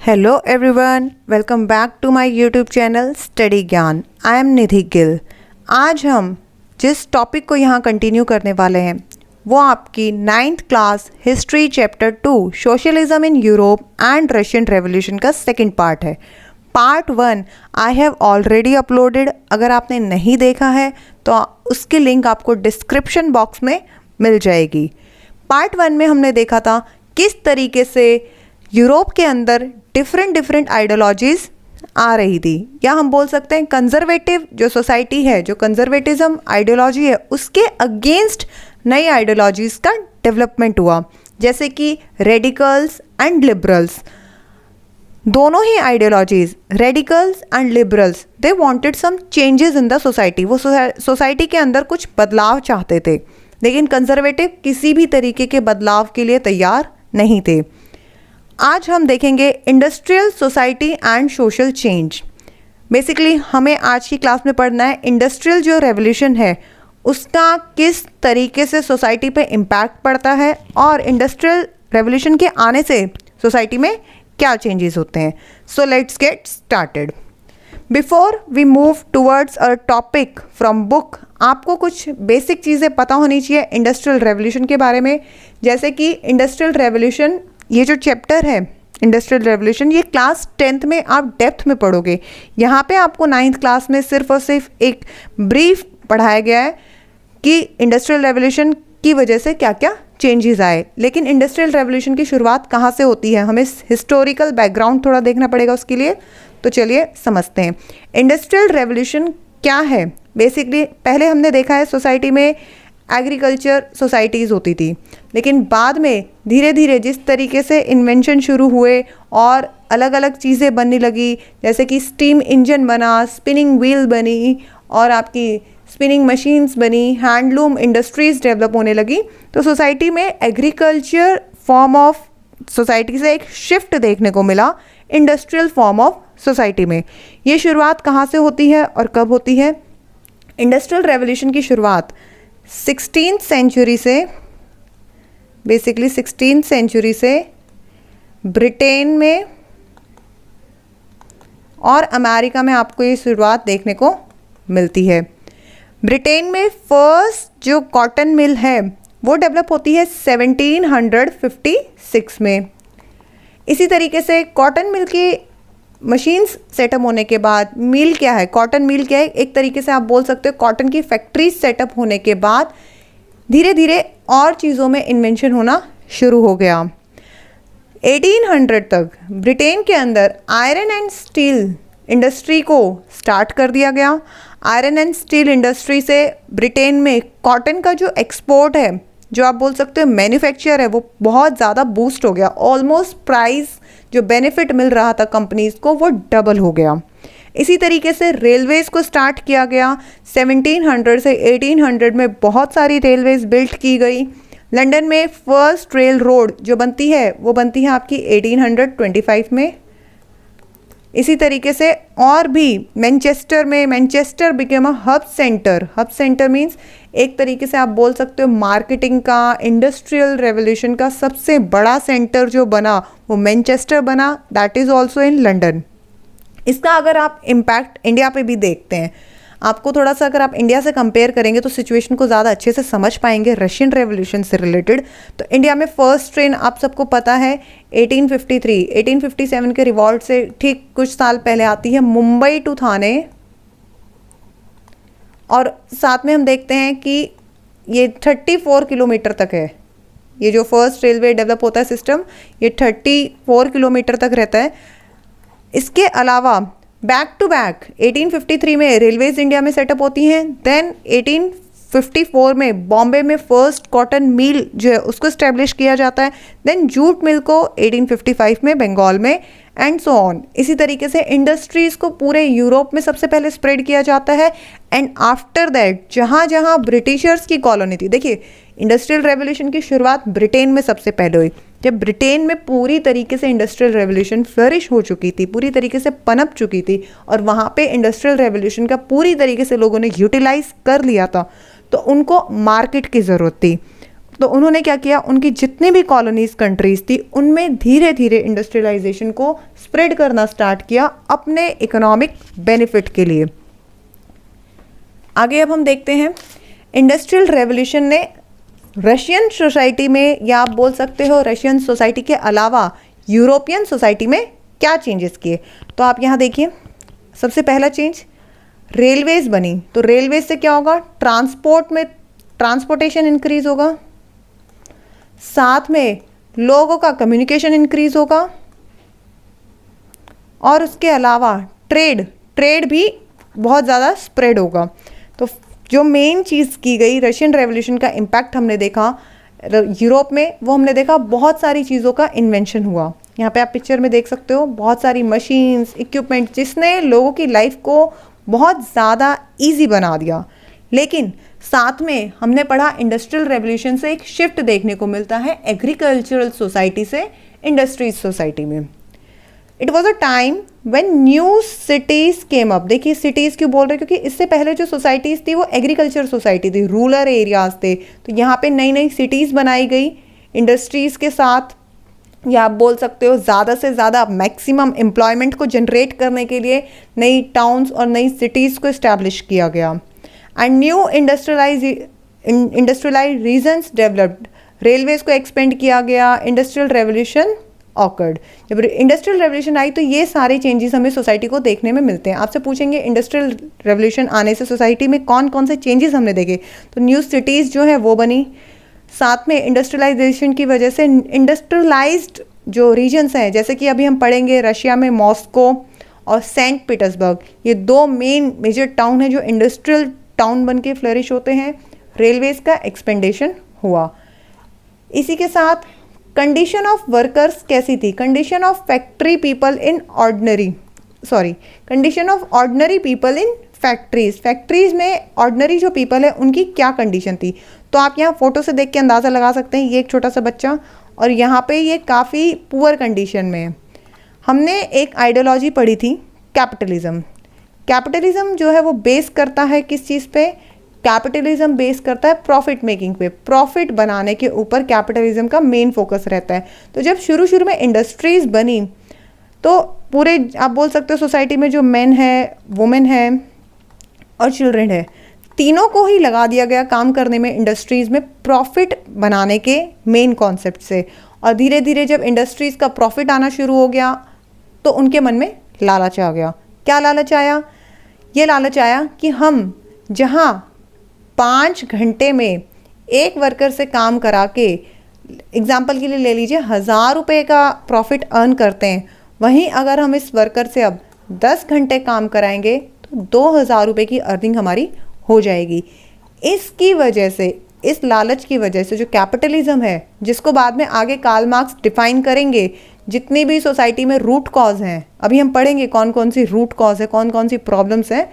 Hello everyone, welcome back to my YouTube channel study Gyan. I am Nidhi Gill. आज हम जिस topic को यहाँ कंटिन्यू करने वाले हैं वो आपकी 9th class history chapter 2 socialism in Europe and Russian revolution का सेकंड पार्ट है। Part 1 I have already uploaded. अगर आपने नहीं देखा है तो उसकी लिंक आपको डिस्क्रिप्शन बॉक्स में मिल जाएगी। पार्ट 1 में हमने देखा था किस तरीके से यूरोप के अंदर डिफरेंट आइडियोलॉजीज़ आ रही थी, या हम बोल सकते हैं कंजर्वेटिव जो सोसाइटी है, जो कंजर्वेटिज्म आइडियोलॉजी है, उसके अगेंस्ट नई आइडियोलॉजीज़ का डेवलपमेंट हुआ, जैसे कि रेडिकल्स एंड लिबरल्स। दोनों ही ideologies, radicals and liberals, they wanted some changes in the society. वो सोसाइटी के अंदर कुछ बदलाव चाहते थे, लेकिन कंजर्वेटिव किसी भी तरीके के बदलाव के लिए तैयार नहीं थे। आज हम देखेंगे industrial society and social change. Basically हमें आज की क्लास में पढ़ना है इंडस्ट्रियल जो रेवोल्यूशन है उसका किस तरीके से सोसाइटी पे इम्पैक्ट पड़ता है, और इंडस्ट्रियल रेवोल्यूशन के आने से सोसाइटी में क्या चेंजेस होते हैं। So let's get started. Before we move towards a topic from book, आपको कुछ बेसिक चीज़ें पता होनी चाहिए इंडस्ट्रियल रेवोल्यूशन के बारे में। जैसे कि इंडस्ट्रियल रेवोल्यूशन, ये जो चैप्टर है इंडस्ट्रियल रेवोल्यूशन, ये क्लास 10th में आप डेप्थ में पढ़ोगे। यहाँ पे आपको 9th क्लास में सिर्फ और सिर्फ एक ब्रीफ पढ़ाया गया है कि इंडस्ट्रियल रेवोल्यूशन की वजह से क्या क्या चेंजेस आए। लेकिन इंडस्ट्रियल रेवोल्यूशन की शुरुआत कहाँ से होती है, हमें हिस्टोरिकल बैकग्राउंड थोड़ा देखना पड़ेगा उसके लिए। तो चलिए समझते हैं इंडस्ट्रियल रेवोल्यूशन क्या है। बेसिकली पहले हमने देखा है सोसाइटी में एग्रीकल्चर सोसाइटीज़ होती थी, लेकिन बाद में धीरे धीरे जिस तरीके से इन्वेंशन शुरू हुए और अलग अलग चीज़ें बनने लगी, जैसे कि स्टीम इंजन बना, स्पिनिंग व्हील बनी, और आपकी स्पिनिंग मशीन्स बनी, हैंडलूम इंडस्ट्रीज़ डेवलप होने लगी, तो सोसाइटी में एग्रीकल्चर फॉर्म ऑफ सोसाइटी से एक शिफ्ट देखने को मिला इंडस्ट्रियल फॉर्म ऑफ सोसाइटी में। ये शुरुआत कहाँ से होती है और कब होती है? इंडस्ट्रियल रेवोल्यूशन की शुरुआत 16th सेंचुरी से, बेसिकली 16th सेंचुरी से ब्रिटेन में और अमेरिका में आपको ये शुरुआत देखने को मिलती है। ब्रिटेन में फर्स्ट जो कॉटन मिल है वो डेवलप होती है 1756 में। इसी तरीके से कॉटन मिल की मशीन्स सेटअप होने के बाद, मिल क्या है, कॉटन मिल क्या है, एक तरीके से आप बोल सकते हो कॉटन की फैक्ट्रीज सेटअप होने के बाद धीरे धीरे और चीज़ों में इन्वेंशन होना शुरू हो गया। 1800 तक ब्रिटेन के अंदर आयरन एंड स्टील इंडस्ट्री को स्टार्ट कर दिया गया। आयरन एंड स्टील इंडस्ट्री से ब्रिटेन में कॉटन का जो एक्सपोर्ट है, जो आप बोल सकते हो मैन्युफैक्चर है, वो बहुत ज़्यादा बूस्ट हो गया। ऑलमोस्ट प्राइस जो बेनिफिट मिल रहा था कंपनीज को वो डबल हो गया। इसी तरीके से रेलवेज़ को स्टार्ट किया गया। 1700 से 1800 में बहुत सारी रेलवेज़ बिल्ट की गई। लंदन में फर्स्ट रेल रोड जो बनती है वो बनती है आपकी 1825 में। इसी तरीके से और भी मैनचेस्टर में, Manchester became a hub centre. Hub centre means एक तरीके से आप बोल सकते हो मार्केटिंग का, इंडस्ट्रियल रेवोल्यूशन का सबसे बड़ा सेंटर जो बना वो मैनचेस्टर बना, that is also in London. इसका अगर आप इम्पैक्ट इंडिया पे भी देखते हैं, आपको थोड़ा सा अगर आप इंडिया से कंपेयर करेंगे तो सिचुएशन को ज़्यादा अच्छे से समझ पाएंगे रशियन रेवोल्यूशन से रिलेटेड। तो इंडिया में फर्स्ट ट्रेन आप सबको पता है 1853, 1857 के रिवॉल्ट से ठीक कुछ साल पहले आती है मुंबई टू थाने। और साथ में हम देखते हैं कि ये 34 किलोमीटर तक है। ये जो फर्स्ट रेलवे डेवलप होता है सिस्टम, ये 34 किलोमीटर तक रहता है। इसके अलावा बैक टू बैक 1853 में रेलवेज इंडिया में सेटअप होती हैं। देन 1854 में बॉम्बे में फर्स्ट कॉटन मिल जो है उसको स्टैब्लिश किया जाता है। देन जूट मिल को 1855 में बंगाल में, एंड सो ऑन। इसी तरीके से इंडस्ट्रीज़ को पूरे यूरोप में सबसे पहले स्प्रेड किया जाता है। एंड आफ्टर दैट जहाँ जहाँ ब्रिटिशर्स की कॉलोनी थी, देखिए इंडस्ट्रियल रेवोल्यूशन की शुरुआत ब्रिटेन में सबसे पहले हुई। जब ब्रिटेन में पूरी तरीके से इंडस्ट्रियल रेवोल्यूशन फ्लरिश हो चुकी थी, पूरी तरीके से पनप चुकी थी, और वहाँ पे इंडस्ट्रियल रेवोल्यूशन का पूरी तरीके से लोगों ने यूटिलाइज कर लिया था, तो उनको मार्केट की ज़रूरत थी। तो उन्होंने क्या किया, उनकी जितनी भी कॉलोनीज कंट्रीज थी उनमें धीरे धीरे इंडस्ट्रियलाइजेशन को स्प्रेड करना स्टार्ट किया अपने इकोनॉमिक बेनिफिट के लिए। आगे अब हम देखते हैं इंडस्ट्रियल रेवोल्यूशन ने रशियन सोसाइटी में, या आप बोल सकते हो रशियन सोसाइटी के अलावा यूरोपियन सोसाइटी में क्या चेंजेस किए। तो आप यहाँ देखिए, सबसे पहला चेंज रेलवेज बनी। तो रेलवेज से क्या होगा, ट्रांसपोर्टेशन इंक्रीज होगा, साथ में लोगों का कम्युनिकेशन इंक्रीज होगा, और उसके अलावा ट्रेड भी बहुत ज़्यादा स्प्रेड होगा। तो जो मेन चीज़ की गई रशियन रेवोल्यूशन का इम्पैक्ट हमने देखा यूरोप में, वो हमने देखा बहुत सारी चीज़ों का इन्वेंशन हुआ। यहाँ पे आप पिक्चर में देख सकते हो बहुत सारी मशीन्स, इक्विपमेंट, जिसने लोगों की लाइफ को बहुत ज़्यादा इजी बना दिया। लेकिन साथ में हमने पढ़ा इंडस्ट्रियल रेवोल्यूशन से एक शिफ्ट देखने को मिलता है एग्रीकल्चरल सोसाइटी से इंडस्ट्रीज सोसाइटी में। It was a time when new cities came up. देखिए सिटीज़ क्यों बोल रहे हैं, क्योंकि इससे पहले जो सोसाइटीज़ थी वो एग्रीकल्चर सोसाइटी थी, रूरल एरियाज थे। तो यहाँ पे नई नई सिटीज़ बनाई गई इंडस्ट्रीज़ के साथ, या आप बोल सकते हो ज़्यादा से ज़्यादा मैक्सिमम एम्प्लॉयमेंट को जनरेट करने के लिए नई टाउन्स और नई सिटीज़ को इस्टेब्लिश किया गया। And new industrialise regions developed, railways को एक्सपेंड किया गया, इंडस्ट्रियल रेवोल्यूशन ऑकर्ड। जब इंडस्ट्रियल रेवोल्यूशन आई तो ये सारे चेंजेस हमें सोसाइटी को देखने में मिलते हैं। आपसे पूछेंगे इंडस्ट्रियल रेवोल्यूशन आने से सोसाइटी में कौन कौन से चेंजेस हमने देखे, तो न्यू सिटीज़ जो है वो बनी, साथ में इंडस्ट्रियलाइजेशन की वजह से इंडस्ट्रियलाइज्ड जो रीजन्स हैं, जैसे कि अभी हम पढ़ेंगे रशिया में मॉस्को और सेंट पीटर्सबर्ग, ये दो मेजर टाउन है जो इंडस्ट्रियल टाउन बन के फ्लरिश होते हैं। रेलवेज का एक्सपेंडेशन हुआ। इसी के साथ कंडीशन ऑफ वर्कर्स कैसी थी, condition of ordinary people in factories में ऑर्डिनरी जो पीपल है उनकी क्या कंडीशन थी। तो आप यहाँ फोटो से देख के अंदाज़ा लगा सकते हैं, ये एक छोटा सा बच्चा और यहाँ पे ये काफ़ी पुअर कंडीशन में है। हमने एक आइडियोलॉजी पढ़ी थी कैपिटलिज्म। कैपिटलिज्म जो है वो बेस करता है किस चीज़ पे, कैपिटलिज्म बेस करता है प्रॉफिट मेकिंग पे, प्रॉफिट बनाने के ऊपर कैपिटलिज्म का मेन फोकस रहता है। तो जब शुरू में इंडस्ट्रीज बनी तो पूरे आप बोल सकते हो सोसाइटी में जो मेन है, वुमेन है और चिल्ड्रन है, तीनों को ही लगा दिया गया काम करने में इंडस्ट्रीज़ में प्रॉफिट बनाने के मेन कॉन्सेप्ट से। और धीरे धीरे जब इंडस्ट्रीज़ का प्रॉफिट आना शुरू हो गया तो उनके मन में लालच आ गया। क्या लालच आया, ये लालच आया कि हम जहाँ 5 घंटे में एक वर्कर से काम करा के, एग्जाम्पल के लिए ले लीजिए 1000 रुपये का प्रॉफिट अर्न करते हैं, वहीं अगर हम इस वर्कर से अब 10 घंटे काम कराएंगे तो 2000 रुपये की अर्निंग हमारी हो जाएगी। इसकी वजह से, इस लालच की वजह से जो कैपिटलिज्म है, जिसको बाद में आगे कार्ल मार्क्स डिफाइन करेंगे, जितनी भी सोसाइटी में रूट कॉज हैं, अभी हम पढ़ेंगे कौन कौन सी रूट कॉज है, कौन कौन सी प्रॉब्लम्स हैं,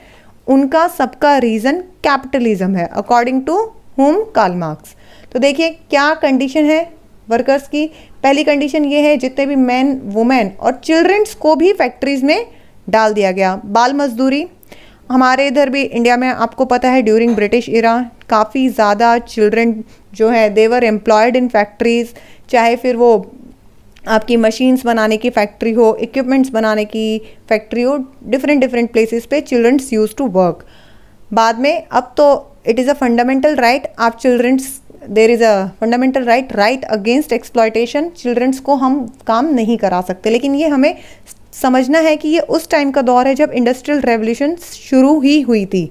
उनका सबका रीज़न कैपिटलिज्म है according to whom Karl Marx. तो देखिए क्या कंडीशन है वर्कर्स की। पहली कंडीशन ये है जितने भी मैन, वुमेन और चिल्ड्रंस को भी फैक्ट्रीज में डाल दिया गया। बाल मजदूरी हमारे इधर भी इंडिया में आपको पता है ड्यूरिंग ब्रिटिश इरा काफ़ी ज़्यादा चिल्ड्रन जो है देवर एम्प्लॉयड इन फैक्ट्रीज, चाहे फिर वो आपकी मशीन्स बनाने की फैक्ट्री हो, इक्विपमेंट्स बनाने की फैक्ट्री हो, डिफरेंट प्लेसेस पे चिल्ड्रंस यूज टू वर्क। बाद में अब तो it is a fundamental right, आप childrens, there is a fundamental right against exploitation, childrens को हम काम नहीं करा सकते। लेकिन ये हमें समझना है कि ये उस टाइम का दौर है जब इंडस्ट्रियल रेवोल्यूशन शुरू ही हुई थी।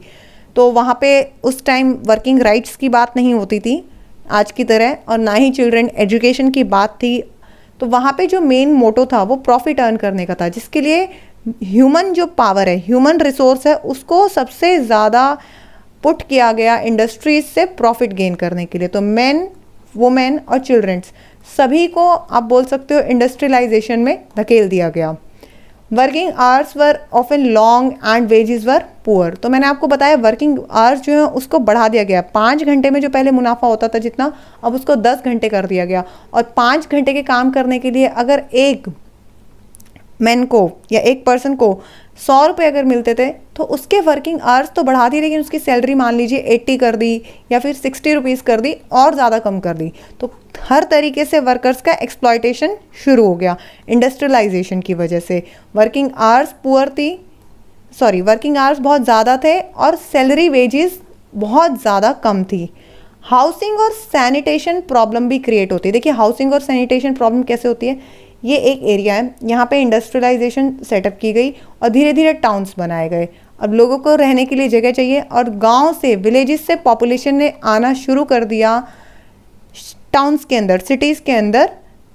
तो वहाँ पे उस टाइम वर्किंग राइट्स की बात नहीं होती थी आज की तरह, और ना ही चिल्ड्रन एजुकेशन की बात थी। तो वहाँ पे जो मेन मोटो था वो प्रॉफिट अर्न करने का था, जिसके लिए ह्यूमन जो पावर है, ह्यूमन रिसोर्स है, उसको सबसे ज़्यादा पुट किया गया इंडस्ट्रीज से प्रॉफिट गेन करने के लिए। तो मेन, वुमेन और चिल्ड्रंस सभी को आप बोल सकते हो इंडस्ट्रियलाइजेशन में धकेल दिया गया। Working hours were often long and wages were poor. तो मैंने आपको बताया वर्किंग आवर्स जो है उसको बढ़ा दिया गया। 5 घंटे में जो पहले मुनाफा होता था जितना, अब उसको 10 घंटे कर दिया गया। और 5 घंटे के काम करने के लिए अगर एक मैन को या एक पर्सन को 100 रुपये अगर मिलते थे तो उसके वर्किंग आवर्स तो बढ़ा दी, लेकिन उसकी सैलरी मान लीजिए 80 कर दी या फिर 60 रुपीज़ कर दी और ज़्यादा कम कर दी। तो हर तरीके से वर्कर्स का एक्सप्लॉयटेशन शुरू हो गया इंडस्ट्रियलाइजेशन की वजह से। वर्किंग आवर्स वर्किंग आवर्स बहुत ज़्यादा थे और सैलरी वेजेस बहुत ज़्यादा कम थी। हाउसिंग और सैनिटेशन प्रॉब्लम भी क्रिएट होती है। देखिए हाउसिंग और सैनिटेशन प्रॉब्लम कैसे होती है, ये एक एरिया है, यहाँ पे इंडस्ट्रियलाइजेशन सेटअप की गई और धीरे धीरे टाउन्स बनाए गए। अब लोगों को रहने के लिए जगह चाहिए और गांव से, विलेजेस से पॉपुलेशन ने आना शुरू कर दिया टाउन्स के अंदर, सिटीज़ के अंदर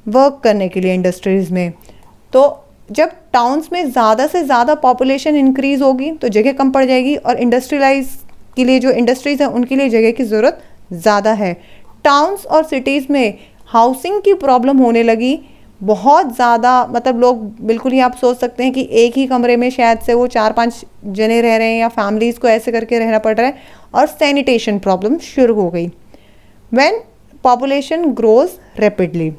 वर्क करने के लिए इंडस्ट्रीज़ में। तो जब टाउन्स में ज़्यादा से ज़्यादा पॉपुलेशन इंक्रीज़ होगी तो जगह कम पड़ जाएगी और इंडस्ट्रियलाइज के लिए जो इंडस्ट्रीज़ हैं उनके लिए जगह की ज़रूरत ज़्यादा है। टाउन्स और सिटीज़ में हाउसिंग की प्रॉब्लम होने लगी बहुत ज़्यादा, मतलब लोग बिल्कुल ही आप सोच सकते हैं कि एक ही कमरे में शायद से वो 4-5 जने रह रहे हैं या फैमिलीज़ को ऐसे करके रहना पड़ रहा है। और सैनिटेशन प्रॉब्लम शुरू हो गई when population grows rapidly,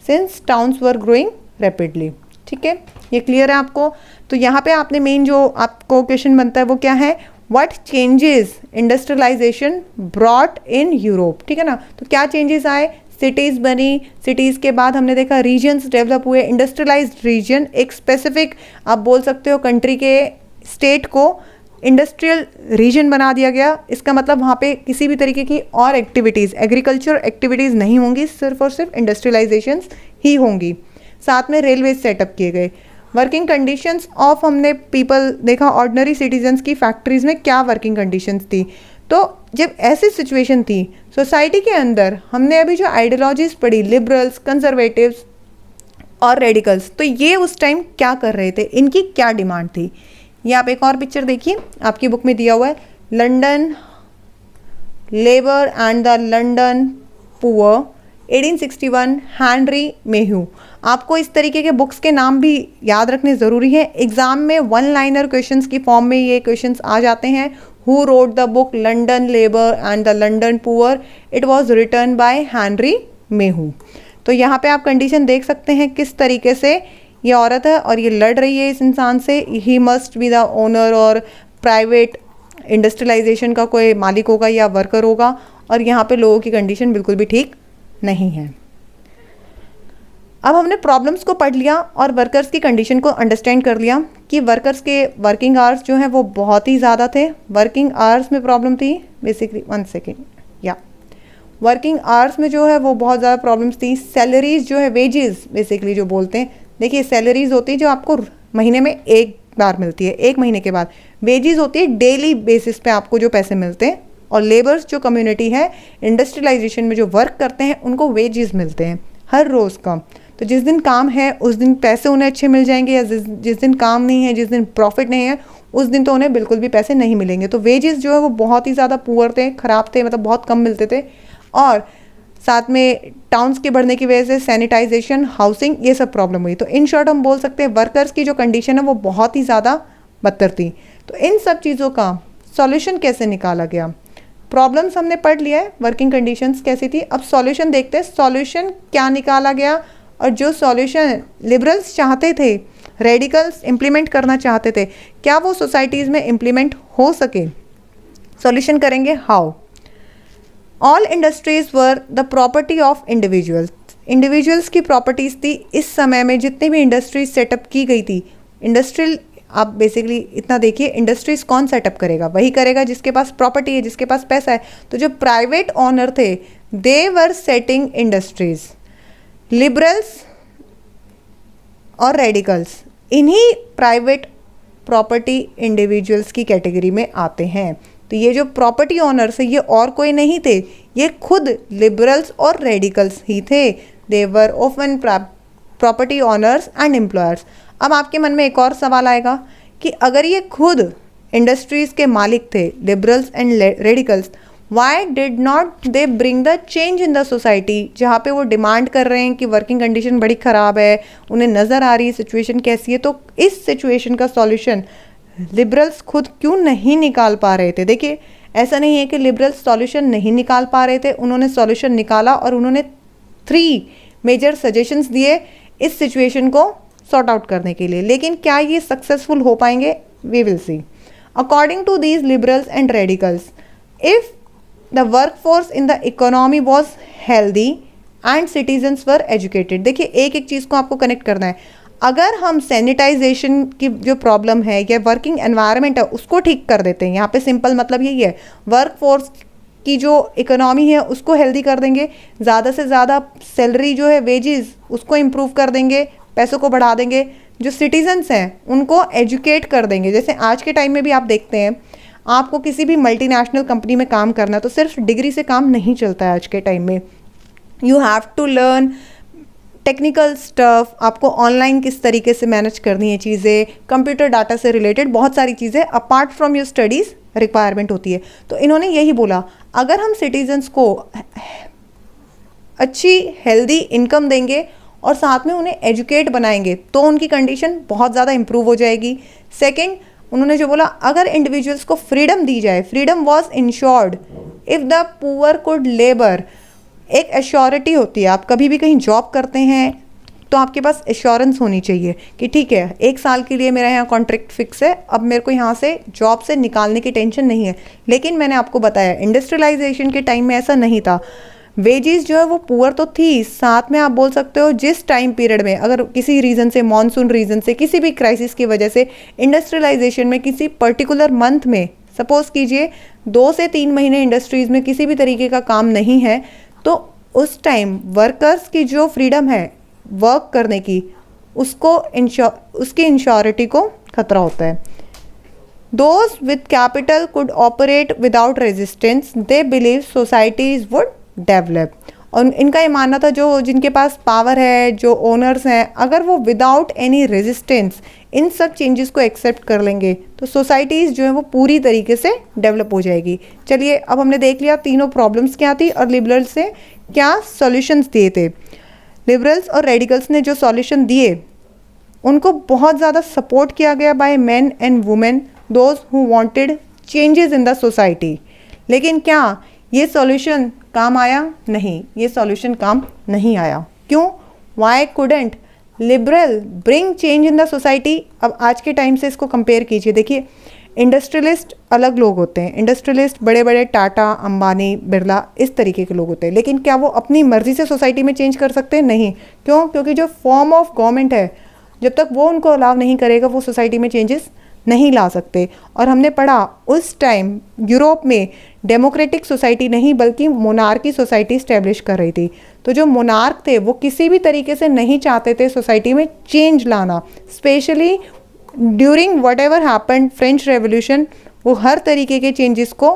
since towns were growing rapidly. ठीक है, ये क्लियर है आपको। तो यहाँ पे आपने मेन जो आपको क्वेश्चन बनता है वो क्या है, what changes industrialisation brought in Europe. ठीक है ना, तो क्या चेंजेस आए, सिटीज़ बनी, सिटीज़ के बाद हमने देखा रीजन्स डेवलप हुए। इंडस्ट्रियलाइज्ड रीजन एक स्पेसिफिक आप बोल सकते हो कंट्री के, स्टेट को इंडस्ट्रियल रीजन बना दिया गया। इसका मतलब वहाँ पे किसी भी तरीके की और एक्टिविटीज़, एग्रीकल्चर एक्टिविटीज़ नहीं होंगी, सिर्फ और सिर्फ इंडस्ट्रियलाइजेशंस ही होंगी। साथ में रेलवे सेटअप किए गए। वर्किंग कंडीशंस ऑफ हमने पीपल देखा, ऑर्डिनरी सिटीजन्स की फैक्ट्रीज़ में क्या वर्किंग कंडीशंस थी। तो जब ऐसी सिचुएशन थी सोसाइटी के अंदर, हमने अभी जो आइडियोलॉजीज़ पढ़ी, लिबरल्स, कंजर्वेटिव्स और रेडिकल्स, तो ये उस टाइम क्या कर रहे थे, इनकी क्या डिमांड थी। ये आप एक और पिक्चर देखिए, आपकी बुक में दिया हुआ है, London labour and the London poor 1861, Henry Mayhew. आपको इस तरीके के बुक्स के नाम भी याद रखने ज़रूरी है। एग्जाम में 1 लाइनर क्वेश्चंस की फॉर्म में ये क्वेश्चंस आ जाते हैं। Who wrote the book London labour and the London poor, it was written by Henry Mayhew. तो यहाँ पे आप कंडीशन देख सकते हैं किस तरीके से ये औरत है और ये लड़ रही है इस इंसान से। He must be the owner और प्राइवेट इंडस्ट्रियलाइजेशन का कोई मालिक होगा या वर्कर होगा, और यहाँ पे लोगों की कंडीशन बिल्कुल भी ठीक नहीं है। अब हमने प्रॉब्लम्स को पढ़ लिया और वर्कर्स की कंडीशन को अंडरस्टैंड कर लिया कि वर्कर्स के वर्किंग आवर्स जो हैं वो बहुत ही ज़्यादा थे। वर्किंग आवर्स में प्रॉब्लम थी बेसिकली, 1 सेकेंड, या वर्किंग आवर्स में जो है वो बहुत ज़्यादा प्रॉब्लम्स थी। सैलरीज जो है, वेजेस बेसिकली जो बोलते हैं, देखिए सैलरीज होती है जो आपको महीने में एक बार मिलती है, 1 महीने के बाद। वेजेस होती है डेली बेसिस पे आपको जो पैसे मिलते हैं। और लेबर्स जो कम्युनिटी है इंडस्ट्रियलाइजेशन में जो वर्क करते हैं उनको वेजेस मिलते हैं हर रोज़ का। तो जिस दिन काम है उस दिन पैसे उन्हें अच्छे मिल जाएंगे, या जिस दिन काम नहीं है, जिस दिन प्रॉफिट नहीं है, उस दिन तो उन्हें बिल्कुल भी पैसे नहीं मिलेंगे। तो वेजेस जो है वो बहुत ही ज़्यादा पुअर थे, ख़राब थे, मतलब बहुत कम मिलते थे। और साथ में टाउन्स के बढ़ने की वजह से सैनिटाइजेशन, हाउसिंग, ये सब प्रॉब्लम हुई। तो इन शॉर्ट हम बोल सकते हैं वर्कर्स की जो कंडीशन है वो बहुत ही ज़्यादा बदतर थी। तो इन सब चीज़ों का सॉल्यूशन कैसे निकाला गया, प्रॉब्लम्स हमने पढ़ लिया है, वर्किंग कंडीशंस कैसी थी। अब सॉल्यूशन देखते हैं, सॉल्यूशन क्या निकाला गया। और जो सॉल्यूशन लिबरल्स चाहते थे, रेडिकल्स इम्प्लीमेंट करना चाहते थे, क्या वो सोसाइटीज़ में इम्प्लीमेंट हो सके। सॉल्यूशन करेंगे how. All industries were the property of individuals. Individuals की प्रॉपर्टीज़ थी इस समय में, जितनी भी इंडस्ट्रीज सेटअप की गई थी। इंडस्ट्रियल, आप बेसिकली इतना देखिए, इंडस्ट्रीज कौन सेटअप करेगा, वही करेगा जिसके पास प्रॉपर्टी है, जिसके पास पैसा है। तो जो प्राइवेट ओनर थे, they were setting industries. Liberals और रेडिकल्स इन्हीं प्राइवेट प्रॉपर्टी इंडिविजुअल्स की कैटेगरी में आते हैं। तो ये जो प्रॉपर्टी ओनर्स है ये और कोई नहीं थे, ये खुद लिबरल्स और रेडिकल्स ही थे। They were often property owners and employers. अब आपके मन में एक और सवाल आएगा कि अगर ये खुद इंडस्ट्रीज के मालिक थे, liberals and radicals, why did not they bring the change in the society. जहाँ पे वो डिमांड कर रहे हैं कि वर्किंग कंडीशन बड़ी ख़राब है, उन्हें नज़र आ रही है सिचुएशन कैसी है, तो इस सिचुएशन का सॉल्यूशन लिबरल्स खुद क्यों नहीं निकाल पा रहे थे। देखिए ऐसा नहीं है कि लिबरल्स सॉल्यूशन नहीं निकाल पा रहे थे, उन्होंने सॉल्यूशन निकाला और उन्होंने 3 मेजर सजेशंस दिए इस सिचुएशन को सॉर्ट आउट करने के लिए। लेकिन क्या ये सक्सेसफुल हो पाएंगे? We will see. According to these liberals and radicals, if the work force in the economy was healthy and citizens were educated. देखिए एक एक चीज़ को आपको कनेक्ट करना है। अगर हम सैनिटाइजेशन की जो प्रॉब्लम है या वर्किंग एनवायरनमेंट है उसको ठीक कर देते हैं, यहाँ पे सिंपल मतलब यही है, वर्क फोर्स की जो इकोनॉमी है उसको हेल्दी कर देंगे, ज़्यादा से ज़्यादा सैलरी जो है वेजेस उसको इम्प्रूव कर देंगे, पैसों को बढ़ा देंगे, जो सिटीजन्स हैं उनको एजुकेट कर देंगे। जैसे आज के टाइम में भी आप देखते हैं, आपको किसी भी मल्टीनेशनल कंपनी में काम करना तो सिर्फ डिग्री से काम नहीं चलता है आज के टाइम में। You have to learn technical stuff, आपको ऑनलाइन किस तरीके से मैनेज करनी है चीज़ें, कंप्यूटर डाटा से रिलेटेड बहुत सारी चीज़ें apart from your studies requirement होती है। तो इन्होंने यही बोला, अगर हम सिटीजन्स को अच्छी हेल्दी इनकम देंगे और साथ में उन्हें एजुकेट बनाएंगे तो उनकी कंडीशन बहुत ज़्यादा इंप्रूव हो जाएगी। सेकंड, उन्होंने जो बोला, अगर इंडिविजुअल्स को फ्रीडम दी जाए, freedom was insured if the poor could labour. एक एश्योरिटी होती है, आप कभी भी कहीं जॉब करते हैं तो आपके पास एश्योरेंस होनी चाहिए कि ठीक है 1 साल के लिए मेरा यहाँ कॉन्ट्रैक्ट फिक्स है, अब मेरे को यहाँ से जॉब से निकालने की टेंशन नहीं है। लेकिन मैंने आपको बताया इंडस्ट्रियलाइजेशन के टाइम में ऐसा नहीं था। वेजेस जो है वो पुअर तो थी, साथ में आप बोल सकते हो जिस टाइम पीरियड में अगर किसी रीज़न से, मॉनसून रीज़न से, किसी भी क्राइसिस की वजह से इंडस्ट्रियलाइजेशन में किसी पर्टिकुलर मंथ में सपोज कीजिए 2 से 3 महीने इंडस्ट्रीज़ में किसी भी तरीके का काम नहीं है, तो उस टाइम वर्कर्स की जो फ्रीडम है वर्क करने की, उसकी इंश्योरिटी को खतरा होता है। Those with capital could operate without resistance, they believe societies would develop. और इनका ये मानना था जो जिनके पास पावर है, जो ओनर्स हैं, अगर वो विदाउट एनी रेजिस्टेंस इन सब चेंजेस को एक्सेप्ट कर लेंगे तो सोसाइटीज़ जो है वो पूरी तरीके से डेवलप हो जाएगी। चलिए अब हमने देख लिया तीनों प्रॉब्लम्स क्या थी और लिबरल्स से क्या सॉल्यूशंस दिए थे। लिबरल्स और रेडिकल्स ने जो सॉल्यूशन दिए उनको बहुत ज़्यादा सपोर्ट किया गया by men and women, those who wanted changes in the society. लेकिन क्या ये सॉल्यूशन काम आया? नहीं, ये सॉल्यूशन काम नहीं आया। क्यों? Why couldn't liberal bring change in the society? अब आज के टाइम से इसको कंपेयर कीजिए। देखिए इंडस्ट्रियलिस्ट अलग लोग होते हैं, इंडस्ट्रियलिस्ट बड़े बड़े टाटा, अंबानी, बिरला इस तरीके के लोग होते हैं। लेकिन क्या वो अपनी मर्जी से सोसाइटी में चेंज कर सकते हैं? नहीं। क्यों? क्योंकि जो फॉर्म ऑफ गवर्नमेंट है जब तक वो उनको अलाउ नहीं करेगा वो सोसाइटी में चेंजेस नहीं ला सकते। और हमने पढ़ा उस टाइम यूरोप में डेमोक्रेटिक सोसाइटी नहीं बल्कि मोनार्की सोसाइटी स्टैब्लिश कर रही थी। तो जो मोनार्क थे वो किसी भी तरीके से नहीं चाहते थे सोसाइटी में चेंज लाना, specially during what ever happened French revolution, वो हर तरीके के चेंजेस को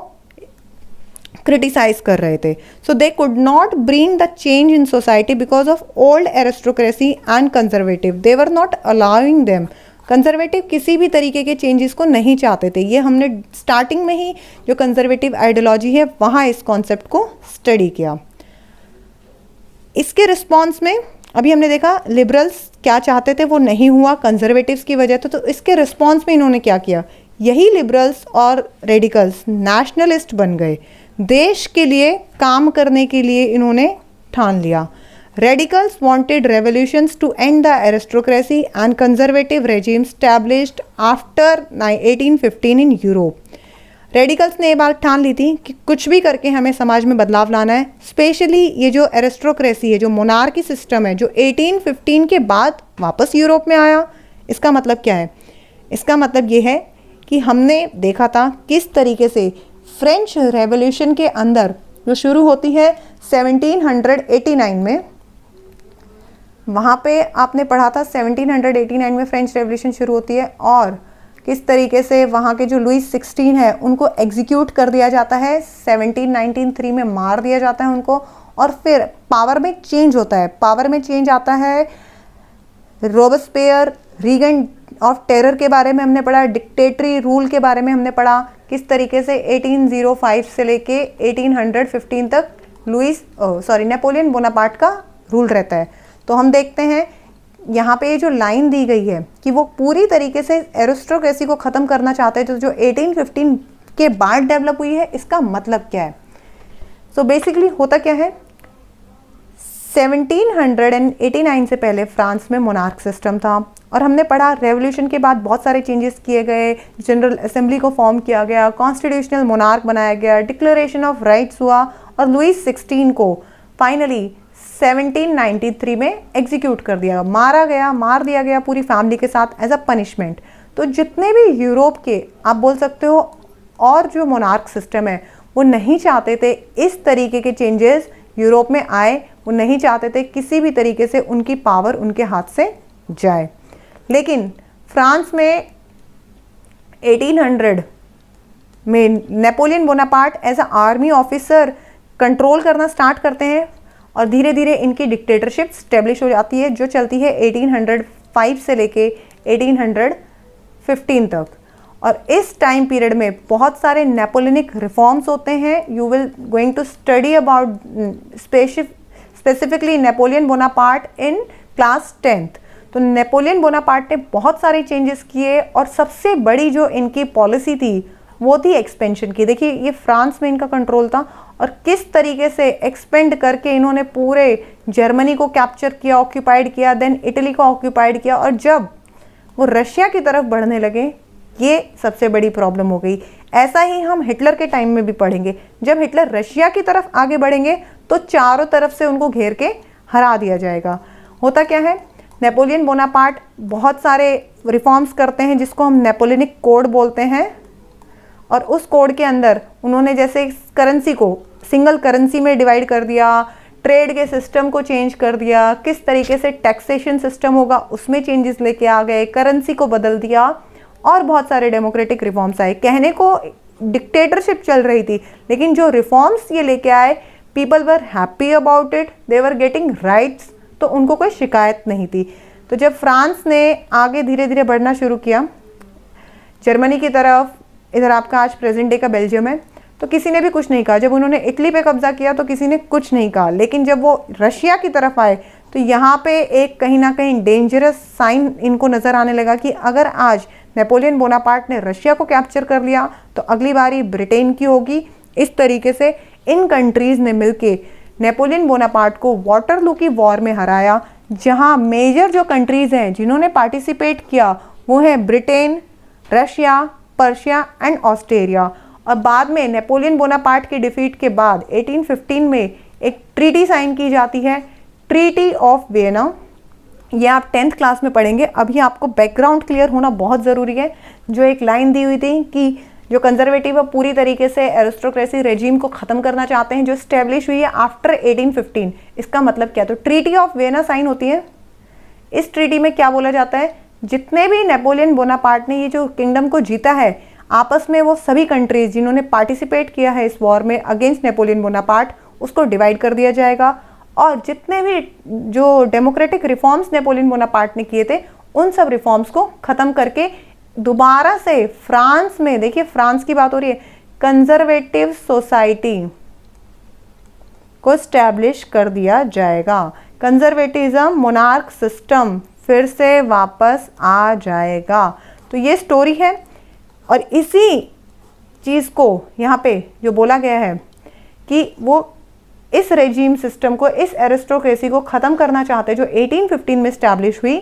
क्रिटिसाइज कर रहे थे। So they could not bring the change in society because of old aristocracy and conservative, they were not allowing them. Conservative किसी भी तरीके के चेंजेस को नहीं चाहते थे। ये हमने स्टार्टिंग में ही जो कंजर्वेटिव आइडियोलॉजी है वहाँ इस कॉन्सेप्ट को स्टडी किया। इसके रिस्पॉन्स में अभी हमने देखा लिबरल्स क्या चाहते थे वो नहीं हुआ कंजर्वेटिव्स की वजह से, तो इसके रिस्पॉन्स में इन्होंने क्या किया, यही लिबरल्स और रेडिकल्स नेशनलिस्ट बन गए। देश के लिए काम करने के लिए इन्होंने ठान लिया। Radicals wanted revolutions to end the aristocracy and conservative regime established after 1815 in Europe. Radicals ने ये बात ठान ली थी कि कुछ भी करके हमें समाज में बदलाव लाना है। स्पेशली ये जो एरिस्टोक्रेसी है, जो मोनार्की सिस्टम है, जो 1815 के बाद वापस यूरोप में आया। इसका मतलब क्या है? इसका मतलब ये है कि हमने देखा था किस तरीके से फ्रेंच रेवोल्यूशन के अंदर जो शुरू होती है 1789 में, वहाँ पे आपने पढ़ा था 1789 में फ्रेंच रेवोल्यूशन शुरू होती है और किस तरीके से वहाँ के जो लुइस 16 है उनको एग्जीक्यूट कर दिया जाता है, 1793 में मार दिया जाता है उनको। और फिर पावर में चेंज होता है, पावर में चेंज आता है। रोबेस्पियर, रीगन ऑफ टेरर के बारे में हमने पढ़ा, डिक्टेटरी रूल के बारे में हमने पढ़ा, किस तरीके से 1805 से लेके 1815 तक नेपोलियन बोनापार्ट का रूल रहता है। तो हम देखते हैं यहाँ पे जो लाइन दी गई है कि वो पूरी तरीके से एरिस्टोक्रेसी को ख़त्म करना चाहते हैं, तो जो 1815 के बाद डेवलप हुई है, इसका मतलब क्या है? सो बेसिकली होता क्या है, 1789 से पहले फ्रांस में मोनार्क सिस्टम था और हमने पढ़ा रेवोल्यूशन के बाद बहुत सारे चेंजेस किए गए, जनरल असेंबली को फॉर्म किया गया, कॉन्स्टिट्यूशनल मोनार्क बनाया गया, डिक्लेरेशन ऑफ राइट्स हुआ और लुईस 16 को फाइनली 1793 में एग्जीक्यूट कर दिया, मार दिया गया पूरी फैमिली के साथ एज अ पनिशमेंट। तो जितने भी यूरोप के आप बोल सकते हो और जो मोनार्क सिस्टम है वो नहीं चाहते थे इस तरीके के चेंजेस यूरोप में आए, वो नहीं चाहते थे किसी भी तरीके से उनकी पावर उनके हाथ से जाए। लेकिन फ्रांस में 1800 में Napoleon Bonaparte as a army officer control करना स्टार्ट करते हैं और धीरे धीरे इनकी डिक्टेटरशिप स्टेब्लिश हो जाती है जो चलती है 1805 से लेके 1815 तक। और इस टाइम पीरियड में बहुत सारे नेपोलियनिक रिफॉर्म्स होते हैं। You will going to study about specifically Napoleon Bonaparte in class 10th। तो नेपोलियन बोनापार्ट ने बहुत सारे चेंजेस किए और सबसे बड़ी जो इनकी पॉलिसी थी वो थी एक्सपेंशन की। देखिए ये फ्रांस में इनका कंट्रोल था और किस तरीके से एक्सपेंड करके इन्होंने पूरे जर्मनी को कैप्चर किया, ऑक्यूपाइड किया, देन इटली को ऑक्यूपाइड किया। और जब वो रशिया की तरफ बढ़ने लगे ये सबसे बड़ी प्रॉब्लम हो गई। ऐसा ही हम हिटलर के टाइम में भी पढ़ेंगे। जब हिटलर रशिया की तरफ आगे बढ़ेंगे तो चारों तरफ से उनको घेर के हरा दिया जाएगा। होता क्या है, नेपोलियन बोनापार्ट बहुत सारे रिफॉर्म्स करते हैं जिसको हम नेपोलियनिक कोड बोलते हैं और उस कोड के अंदर उन्होंने जैसे करेंसी को सिंगल करेंसी में डिवाइड कर दिया, ट्रेड के सिस्टम को चेंज कर दिया, किस तरीके से टैक्सेशन सिस्टम होगा उसमें चेंजेस लेके आ गए, करेंसी को बदल दिया और बहुत सारे डेमोक्रेटिक रिफॉर्म्स आए। कहने को डिक्टेटरशिप चल रही थी लेकिन जो रिफॉर्म्स ये लेके आए people were happy about it, they were getting rights, तो उनको कोई शिकायत नहीं थी। तो जब फ्रांस ने आगे धीरे धीरे बढ़ना शुरू किया जर्मनी की तरफ, इधर आपका आज प्रेजेंट डे का बेल्जियम है, तो किसी ने भी कुछ नहीं कहा। जब उन्होंने इटली पे कब्जा किया तो किसी ने कुछ नहीं कहा। लेकिन जब वो रशिया की तरफ आए तो यहाँ पे एक कहीं ना कहीं डेंजरस साइन इनको नज़र आने लगा कि अगर आज नेपोलियन बोनापार्ट ने रशिया को कैप्चर कर लिया तो अगली बारी ब्रिटेन की होगी। इस तरीके से इन कंट्रीज़ ने मिलके नेपोलियन बोनापार्ट को वाटरलू की वॉर में हराया, जहां मेजर जो कंट्रीज़ हैं जिन्होंने पार्टिसिपेट किया वो है Britain, Russia, Persia and Australia. और बाद में नेपोलियन बोनापार्ट की डिफीट के बाद 1815 में एक ट्रीटी साइन की जाती है, ट्रीटी ऑफ वियना। ये आप 10th क्लास में पढ़ेंगे। अभी आपको बैकग्राउंड क्लियर होना बहुत ज़रूरी है। जो एक लाइन दी हुई थी कि जो कंजर्वेटिव है पूरी तरीके से एरिस्टोक्रेसी रेजिम को ख़त्म करना चाहते हैं जो स्टेब्लिश हुई है आफ्टर 1815। इसका मतलब क्या? तो ट्रीटी ऑफ वियना साइन होती है। इस ट्रीटी में क्या बोला जाता है, जितने भी नेपोलियन बोनापार्ट ने ये जो किंगडम को जीता है आपस में वो सभी कंट्रीज जिन्होंने पार्टिसिपेट किया है इस वॉर में अगेंस्ट नेपोलियन बोनापार्ट उसको डिवाइड कर दिया जाएगा और जितने भी जो डेमोक्रेटिक रिफॉर्म्स नेपोलियन बोनापार्ट ने किए थे उन सब रिफॉर्म्स को ख़त्म करके दोबारा से फ्रांस में, देखिए फ्रांस की बात हो रही है, कंजर्वेटिव सोसाइटी को स्टैब्लिश कर दिया जाएगा। कंजर्वेटिज्म, मोनार्क सिस्टम फिर से वापस आ जाएगा। तो ये स्टोरी है और इसी चीज़ को यहाँ पे जो बोला गया है कि वो इस रेजिम सिस्टम को, इस एरिस्टोक्रेसी को ख़त्म करना चाहते जो 1815 में स्टैब्लिश हुई।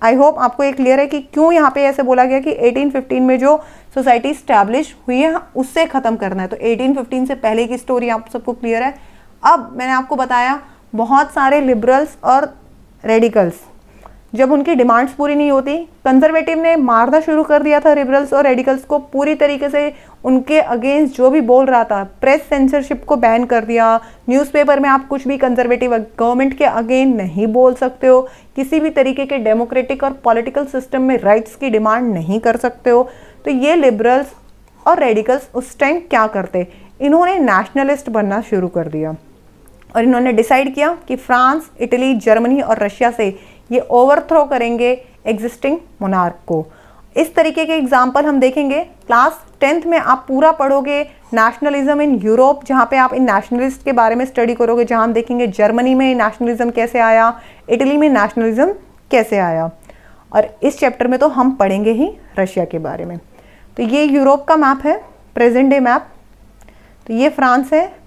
आई होप आपको ये क्लियर है कि क्यों यहाँ पे ऐसे बोला गया कि 1815 में जो सोसाइटी स्टैब्लिश हुई है उससे ख़त्म करना है। तो 1815 से पहले की स्टोरी आप सबको क्लियर है। अब मैंने आपको बताया बहुत सारे लिबरल्स और रेडिकल्स, जब उनकी डिमांड्स पूरी नहीं होती कंजर्वेटिव ने मारना शुरू कर दिया था लिबरल्स और रेडिकल्स को, पूरी तरीके से उनके अगेंस्ट जो भी बोल रहा था, प्रेस सेंसरशिप को बैन कर दिया, न्यूज़पेपर में आप कुछ भी कंजर्वेटिव गवर्नमेंट के अगेंस्ट नहीं बोल सकते हो, किसी भी तरीके के डेमोक्रेटिक और पॉलिटिकल सिस्टम में राइट्स की डिमांड नहीं कर सकते हो। तो ये लिबरल्स और रेडिकल्स उस टाइम क्या करते, इन्होंने नेशनलिस्ट बनना शुरू कर दिया और इन्होंने डिसाइड किया कि फ्रांस, इटली, जर्मनी और रशिया से ये ओवरथ्रो करेंगे एग्जिस्टिंग मोनार्क को। इस तरीके के एग्जाम्पल हम देखेंगे। क्लास 10th में आप पूरा पढ़ोगे नेशनलिज्म इन यूरोप, जहाँ पे आप इन नेशनलिस्ट के बारे में स्टडी करोगे, जहाँ हम देखेंगे जर्मनी में नेशनलिज्म कैसे आया, इटली में नेशनलिज्म कैसे आया। और इस चैप्टर में तो हम पढ़ेंगे ही रशिया के बारे में। तो ये यूरोप का मैप है, प्रेजेंट डे मैप। तो ये फ्रांस है,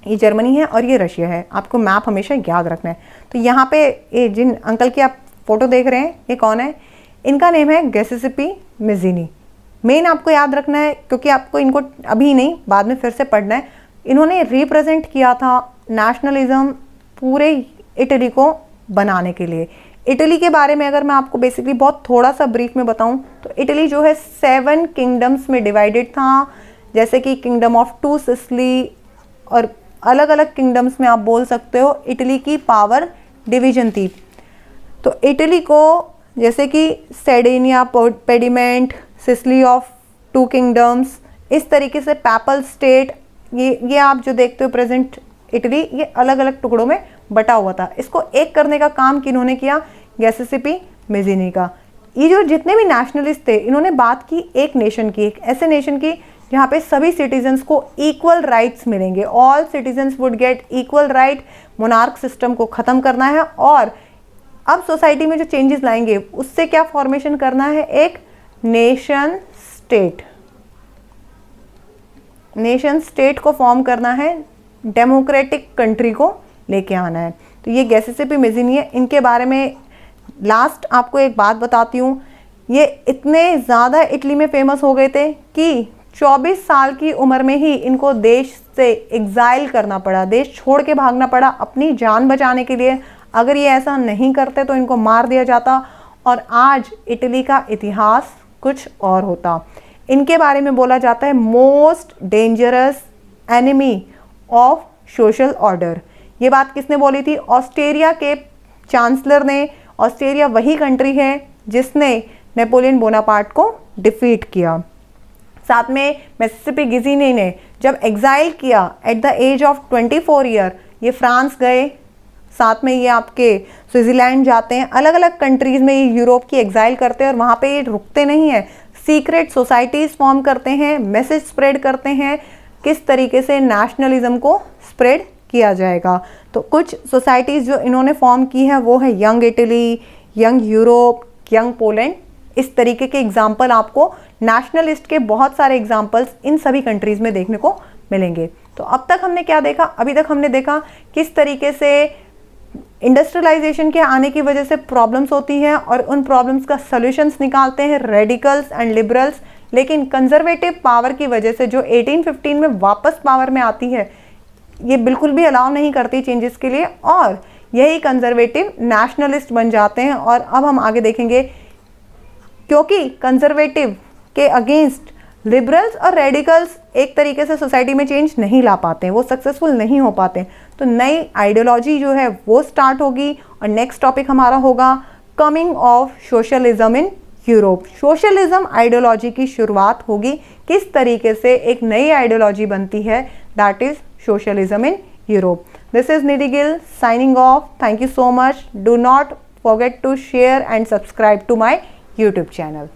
ये जर्मनी है और ये रशिया है। आपको मैप हमेशा याद रखना है। तो यहाँ पे ये जिन अंकल की आप फोटो देख रहे हैं, ये कौन है? इनका नेम है गिउसेप्पे मैज़ीनी। मेन आपको याद रखना है क्योंकि आपको इनको अभी नहीं बाद में फिर से पढ़ना है। इन्होंने रिप्रेजेंट किया था नेशनलिज्म पूरे इटली को बनाने के लिए। इटली के बारे में अगर मैं आपको बेसिकली बहुत थोड़ा सा ब्रीफ में बताऊं तो इटली जो है 7 किंगडम्स में डिवाइडेड था, जैसे कि किंगडम ऑफ टू सिसिली और अलग अलग किंगडम्स में आप बोल सकते हो इटली की पावर डिवीजन थी। तो इटली को जैसे कि Sardinia, pediment, Sicily of 2 kingdoms, इस तरीके से पैपल स्टेट, ये आप जो देखते हो प्रेजेंट इटली, ये अलग अलग टुकड़ों में बटा हुआ था। इसको एक करने का काम किन्होंने किया? गिउसेप्पे मैज़ीनी का। ये जो जितने भी नेशनलिस्ट थे इन्होंने बात की एक नेशन की, एक ऐसे नेशन की जहाँ पे सभी सिटीजन्स को इक्वल राइट्स मिलेंगे। All citizens would get equal right. Monarch system को ख़त्म करना है और अब सोसाइटी में जो चेंजेस लाएंगे उससे क्या फॉर्मेशन करना है? एक नेशन स्टेट। नेशन स्टेट को फॉर्म करना है, डेमोक्रेटिक कंट्री को लेके आना है। तो ये गिउसेप्पे मैज़ीनी है। इनके बारे में लास्ट आपको एक बात बताती हूँ। ये इतने ज़्यादा इटली में फेमस हो गए थे कि 24 साल की उम्र में ही इनको देश से एग्जाइल करना पड़ा, देश छोड़ के भागना पड़ा अपनी जान बचाने के लिए। अगर ये ऐसा नहीं करते तो इनको मार दिया जाता और आज इटली का इतिहास कुछ और होता। इनके बारे में बोला जाता है most dangerous enemy of social order. ये बात किसने बोली थी? ऑस्ट्रिया के चांसलर ने। ऑस्ट्रिया वही कंट्री है जिसने नेपोलियन बोनापार्ट को डिफीट किया। साथ में मिसिसिपी मैज़ीनी ने जब एग्जाइल किया at the age of 24 year, ये फ्रांस गए, साथ में ये आपके स्विट्ज़रलैंड जाते हैं, अलग अलग कंट्रीज़ में ये यूरोप की एग्जाइल करते हैं और वहाँ पे ये रुकते नहीं हैं। सीक्रेट सोसाइटीज़ फॉर्म करते हैं, मैसेज स्प्रेड करते हैं किस तरीके से नेशनलिज्म को स्प्रेड किया जाएगा। तो कुछ सोसाइटीज़ जो इन्होंने फॉर्म की है वो है young Italy, young Europe, young Poland. इस तरीके के एग्जाम्पल आपको नेशनलिस्ट के बहुत सारे एग्जाम्पल्स इन सभी कंट्रीज़ में देखने को मिलेंगे। तो अब तक हमने क्या देखा? अभी तक हमने देखा किस तरीके से इंडस्ट्रियलाइजेशन के आने की वजह से प्रॉब्लम्स होती हैं और उन प्रॉब्लम्स का सॉल्यूशंस निकालते हैं रेडिकल्स एंड लिबरल्स। लेकिन कंजर्वेटिव पावर की वजह से जो 1815 में वापस पावर में आती है, ये बिल्कुल भी अलाउ नहीं करती चेंजेस के लिए और यही कंजर्वेटिव नेशनलिस्ट बन जाते हैं। और अब हम आगे देखेंगे क्योंकि कंजर्वेटिव के अगेंस्ट लिबरल्स और रेडिकल्स एक तरीके से सोसाइटी में चेंज नहीं ला पाते हैं, वो सक्सेसफुल नहीं हो पाते हैं। तो नई आइडियोलॉजी जो है वो स्टार्ट होगी और नेक्स्ट टॉपिक हमारा होगा coming of socialism in Europe. Socialism ideology की शुरुआत होगी, किस तरीके से एक नई आइडियोलॉजी बनती है, that is socialism in Europe. This is Nidhi Gill signing off. Thank you so much. Do not forget to share and subscribe to my YouTube channel.